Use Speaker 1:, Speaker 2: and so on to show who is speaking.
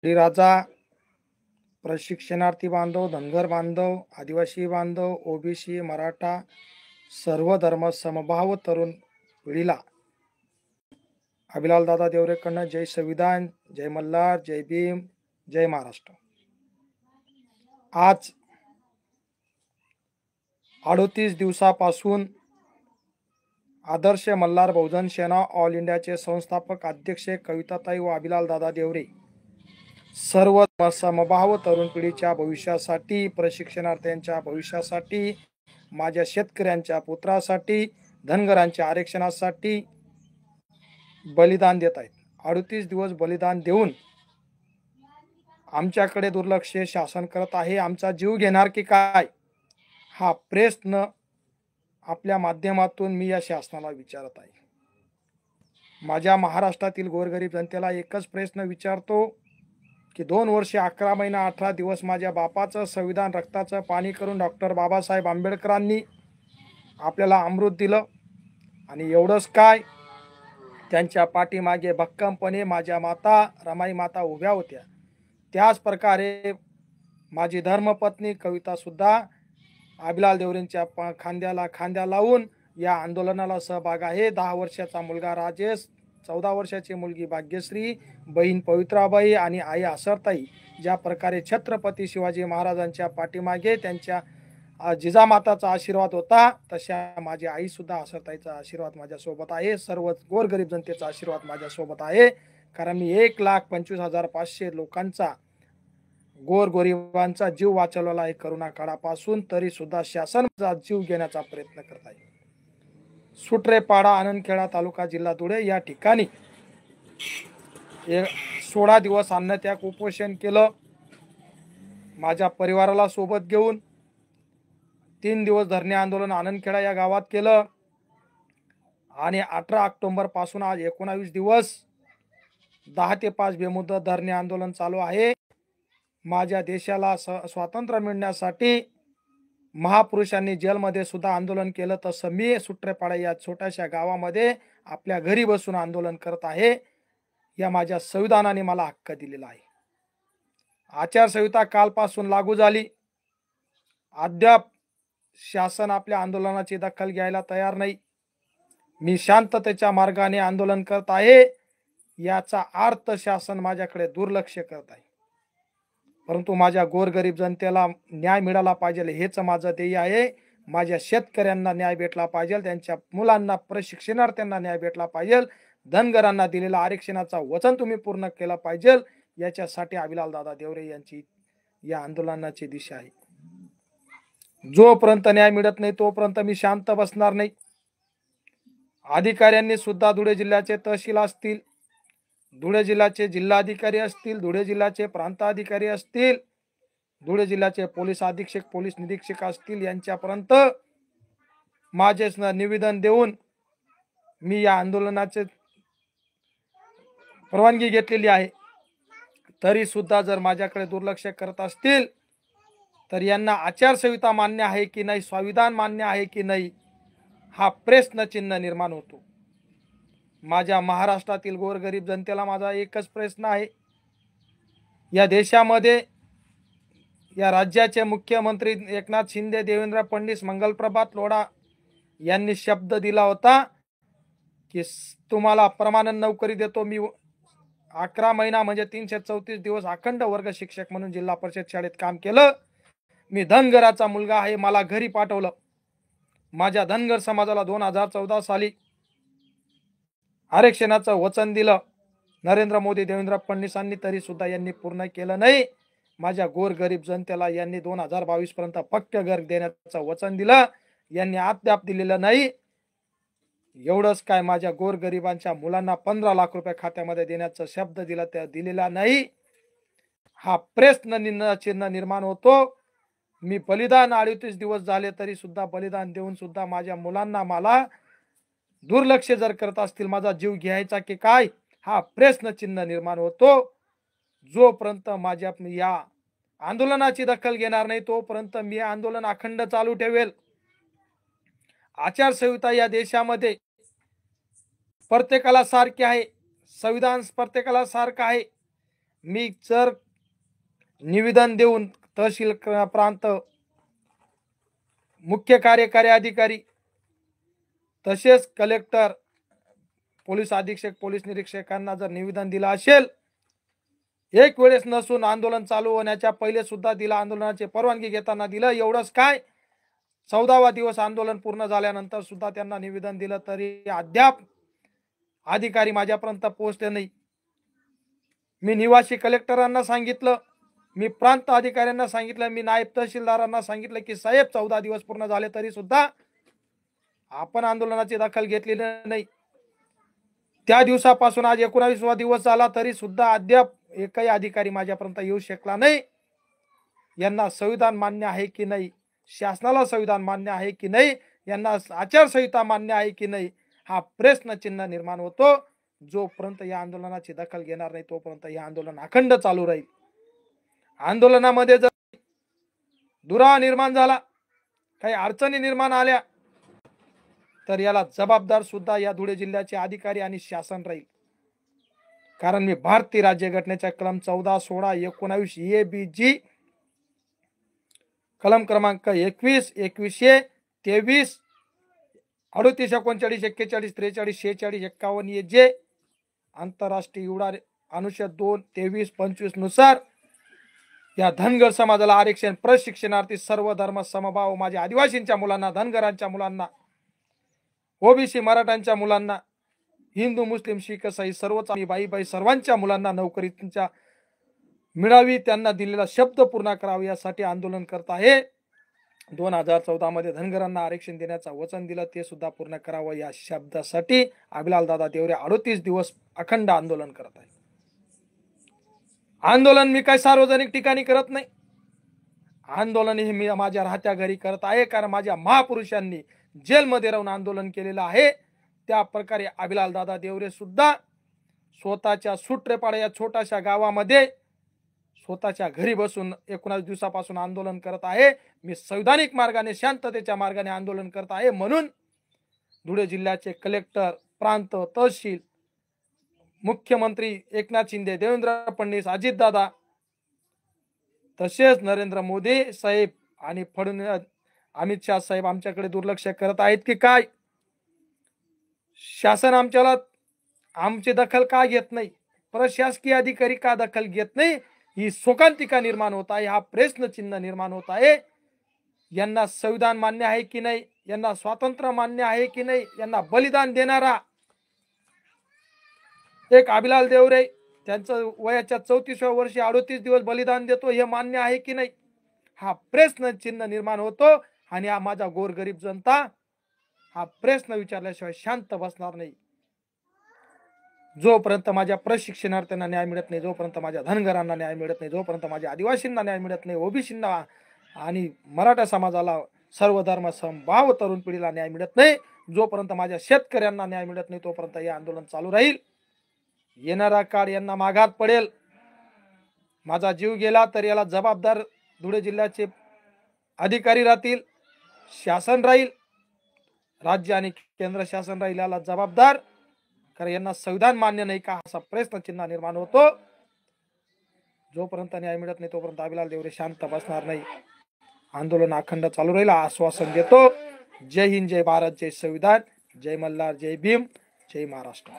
Speaker 1: राजा प्रशिक्षणार्थी बांधव, धनगर बांधव, आदिवासी बांधव, ओबीसी, मराठा, सर्व धर्म समभाव तरुण पिढीला अभिलाल दादा देवरेकडनं जय संविधान, जय मल्हार, जय भीम, जय महाराष्ट्र। आज 38 दिवसापासून आदर्श मल्हार बहुजन सेना ऑल इंडियाचे संस्थापक अध्यक्ष कविताताई व अभिलाल दादा देवरे सर्व समभाव तरुण पिढीच्या भविष्यासाठी, प्रशिक्षणार्थ्यांच्या भविष्यासाठी, माझ्या शेतकऱ्यांच्या पुत्रासाठी, धनगरांच्या आरक्षणासाठी बलिदान देत आहेत। 38 दिवस बलिदान देऊन आमच्याकडे दुर्लक्ष शासन करत आहे। आमचा जीव घेणार की काय, हा प्रश्न आपल्या माध्यमातून मी या शासनाला विचारत आहे। माझ्या महाराष्ट्रातील गोरगरीब जनतेला एकच प्रश्न विचारतो की 2 वर्षे 11 महिना 18 दिवस माझ्या बापाचं संविधान रक्ताचं पाणी करून डॉक्टर बाबासाहेब आंबेडकरांनी आपल्याला अमृत दिलं आणि एवढंच काय, त्यांच्या पाठीमागे भक्कमपणे माझ्या माता रमाई माता उभ्या होत्या। त्याच प्रकारे माझी धर्मपत्नी कविता सुद्धा अभिलाल देवरेंच्या खांद्याला खांद्या लावून या आंदोलनाला सहभाग आहे। 10 वर्षाचा मुलगा राजेश, 14 वर्षाची मुलगी भाग्यश्री, बहीण पवित्राबाई आणि आई आसरताई ज्या प्रकारे छत्रपती शिवाजी महाराजांच्या पाठीमागे त्यांच्या जिजामाताचा आशीर्वाद होता, तशा माझी आई सुद्धा आसरताईचा आशीर्वाद माझ्यासोबत आहे। सर्व गोरगरीब जनतेचा आशीर्वाद माझ्यासोबत आहे, कारण मी 1,25,500 लोकांचा गोरगरिबांचा जीव वाचवलेला आहे करोना काळापासून। तरी सुद्धा शासन जीव घेण्याचा प्रयत्न करत आहे। सुट्रेपाडा, आनंदखेडा तालुका, जिल्हा धुळे या ठिकाणी 16 दिवस अन्नत्याग उपोषण केलं। माझ्या परिवाराला सोबत घेऊन 3 दिवस धरणे आंदोलन आनंदखेडा या गावात केलं आणि 18 ऑक्टोबर पासून आज 19 दिवस 10 ते 5 बेमुदत धरणे आंदोलन चालू आहे। माझ्या देशाला स्वातंत्र्य मिळण्यासाठी महापुरुषांनी जेलमध्ये सुद्धा आंदोलन केलं, तसं मी सुट्रेपाडा या छोट्याशा गावामध्ये आपल्या घरी बसून आंदोलन करत आहे। या माझ्या संविधानाने मला हक्क दिलेला आहे। आचारसंहिता कालपासून लागू झाली, अद्याप शासन आपल्या आंदोलनाची दखल घ्यायला तयार नाही। मी शांततेच्या मार्गाने आंदोलन करत आहे, याचा अर्थ शासन माझ्याकडे दुर्लक्ष करत आहे। परंतु माझ्या गोरगरीब जनतेला न्याय मिळाला पाहिजे, हेच माझं ध्येय आहे। माझ्या शेतकऱ्यांना न्याय भेटला पाहिजे, त्यांच्या मुलांना प्रशिक्षणार्थ्यांना न्याय भेटला पाहिजे, धनगरांना दिलेला आरक्षणाचा वचन तुम्ही पूर्ण केलं पाहिजे, याच्यासाठी अभिलाल दादा देवरे यांची या आंदोलनाची दिशा आहे। जोपर्यंत न्याय मिळत नाही तोपर्यंत मी शांत बसणार नाही। अधिकाऱ्यांनी सुद्धा धुळे जिल्ह्याचे तहसील असतील, धुळे जिल्ह्याचे जिल्हाधिकारी असतील, धुळे जिल्ह्याचे प्रांताधिकारी असतील, धुळे जिल्ह्याचे पोलीस अधीक्षक पोलीस निरीक्षक असतील, यांच्यापर्यंत माझे निवेदन देऊन मी या आंदोलनाचे परवानगी घेतलेली आहे। तरी सुद्धा जर माझ्याकडे दुर्लक्ष करत असतील तर यांना आचारसंहिता मान्य आहे की नाही, संविधान मान्य आहे की नाही, हा प्रश्नचिन्ह निर्माण होतो। माझ्या महाराष्ट्रातील गोरगरीब जनतेला माझा एकच प्रश्न आहे, या देशामध्ये या राज्याचे मुख्यमंत्री एकनाथ शिंदे, देवेंद्र फडणवीस, मंगलप्रभात लोढा यांनी शब्द दिला होता की तुम्हाला परमानंट नोकरी देतो। मी 11 महिना म्हणजे 334 दिवस अखंड वर्ग शिक्षक म्हणून जिल्हा परिषद शाळेत काम केलं। मी धनगराचा मुलगा आहे, मला घरी पाठवलं। माझ्या धनगर समाजाला 2014 साली आरक्षणाचं वचन दिलं नरेंद्र मोदी देवेंद्र फडणवीसांनी, तरी सुद्धा यांनी पूर्ण केलं नाही। माझ्या गोरगरीब जनतेला यांनी 2022 पर्यंत पक्के घर देण्याचं वचन दिलं, यांनी अद्याप दिलेलं नाही। एवढंच काय, माझ्या गोरगरिबांच्या मुलांना 15 लाख रुपये खात्यामध्ये देण्याचा शब्द दिला, त्या दिलेला नाही। हा प्रश्न चिन्ह निर्माण होतो। मी बलिदान 38 दिवस झाले तरी सुद्धा बलिदान देऊन सुद्धा माझ्या मुलांना मला दुर्लक्ष जर करत असतील, माझा जीव घ्यायचा की काय, हा प्रश्नचिन्ह निर्माण होतो। जोपर्यंत माझ्या या आंदोलनाची दखल घेणार नाही तोपर्यंत मी आंदोलन अखंड चालू ठेवेल। आचारसंहिता या देशामध्ये प्रत्येकाला सारखी आहे, संविधान प्रत्येकाला सारखं आहे। मी जर निवेदन देऊन तहसील प्रांत मुख्य कार्यकारी अधिकारी तसेच कलेक्टर पोलीस अधीक्षक पोलीस निरीक्षकांना जर निवेदन दिलं असेल, एक वेळेस नसून आंदोलन चालू होण्याच्या पहिले सुद्धा दिला, आंदोलनाची परवानगी घेताना दिलं, एवढंच काय 14वा दिवस आंदोलन पूर्ण झाल्यानंतर सुद्धा त्यांना निवेदन दिलं तरी अद्याप अधिकारी माझ्यापर्यंत पोहोचले नाही। मी निवासी कलेक्टरांना सांगितलं, मी प्रांत अधिकाऱ्यांना सांगितलं, मी नायब तहसीलदारांना सांगितलं की साहेब 14 दिवस पूर्ण झाले तरी सुद्धा आपण आंदोलनाची दखल घेतली नाही। त्या दिवसापासून आज 19वा दिवस झाला तरी सुद्धा अद्याप एकही अधिकारी माझ्यापर्यंत येऊ शकला नाही। यांना संविधान मान्य आहे की नाही, शासनाला संविधान मान्य आहे की नाही, यांना आचारसंहिता मान्य आहे की नाही, हा प्रश्न चिन्ह निर्माण होतो। जोपर्यंत या आंदोलनाची दखल घेणार नाही तोपर्यंत हे आंदोलन अखंड चालू राहील। आंदोलनामध्ये जर दुरावा निर्माण झाला, काही अडचणी निर्माण आल्या तर याला जबाबदार सुद्धा या धुळे जिल्ह्याचे अधिकारी आणि शासन राहील। कारण मी भारतीय राज्यघटनेच्या कलम 14, 16, 19 ABG, कलम क्रमांक 21, 21A, 23, 38, 39, 41, 43, 46, 51 AJ, आंतरराष्ट्रीय उडान अनुच्छेद 2, 23, 25 नुसार या धनगर समाजाला आरक्षण, प्रशिक्षणार्थी, सर्व धर्म समभाव, माझ्या आदिवासींच्या मुलांना, धनगरांच्या मुलांना, ओबीसी मराठ्यांच्या मुलांना, हिंदू मुस्लिम शीख ईसाई सर्वच बाई सर्वांच्या मुलांना नोकरी मिळावी, त्यांना दिलेला शब्द पूर्ण करावा यासाठी आंदोलन करत आहे। 2014 मध्ये धनगरांना आरक्षण देण्याचं वचन दिलं, ते सुद्धा पूर्ण करावं या शब्दासाठी अभिलाल दादा देवरे 38 दिवस अखंड आंदोलन करत आहे। आंदोलन मी काही सार्वजनिक ठिकाणी करत नाही, आंदोलन हे मी माझ्या राहत्या घरी करत आहे। कारण माझ्या महापुरुषांनी जेलमध्ये राहून आंदोलन केलेलं आहे। त्या प्रकारे अभिलाल दादा देवरे सुद्धा स्वतःच्या सुट्रेपाडा या छोट्याशा गावामध्ये स्वतःच्या घरी बसून 19 दिवसापासून आंदोलन करत आहे। मी संविधानिक मार्गाने, शांततेच्या मार्गाने आंदोलन करत आहे। म्हणून धुळे जिल्ह्याचे कलेक्टर, प्रांत, तहसील, मुख्यमंत्री एकनाथ शिंदे, देवेंद्र फडणवीस, अजितदादा तसेच नरेंद्र मोदी साहेब आणि फडणवीस, अमित शाह साहेब आमच्याकडे दुर्लक्ष करत आहेत की काय? शासन आमची दखल का घेत नाही? प्रशासकीय अधिकारी का दखल घेत नाही? ही शोकांतिका निर्माण होत आहे, हा प्रश्न चिन्ह निर्माण होत आहे। यांना संविधान मान्य आहे की नाही, यांना स्वातंत्र्य मान्य आहे की नाही, यांना बलिदान देणारा एक अभिलाल देवरे त्यांचं वयाच्या 34व्या वर्षी 38 दिवस बलिदान देतो, हे मान्य आहे की नाही, हा प्रश्न चिन्ह निर्माण होतो। आणि हा माझा गोरगरीब जनता हा प्रश्न विचारल्याशिवाय शांत बसणार नाही। जोपर्यंत माझ्या प्रशिक्षणार्थींना न्याय मिळत नाही, जोपर्यंत माझ्या धनगरांना न्याय मिळत नाही, जोपर्यंत माझ्या आदिवासींना न्याय मिळत नाही, ओबीसींना आणि मराठा समाजाला, सर्व धर्म समभाव तरुण पिढीला न्याय मिळत नाही, जोपर्यंत माझ्या शेतकऱ्यांना न्याय मिळत नाही तोपर्यंत हे आंदोलन चालू राहील। येणारा काळ यांना माघात पडेल। माझा जीव गेला तर याला जबाबदार धुळे जिल्ह्याचे अधिकारी राहतील, शासन राहील, राज्य आणि केंद्र शासन राहील याला जबाबदार। कारण यांना संविधान मान्य नाही का असा प्रश्न चिन्ह निर्माण होतो। जोपर्यंत न्याय मिळत नाही तोपर्यंत अभिलाल देवरे शांत बसणार नाही, आंदोलन अखंड चालू राहील आश्वासन देतो। जय हिंद, जय भारत, जय संविधान, जय मल्हार, जय भीम, जय महाराष्ट्र।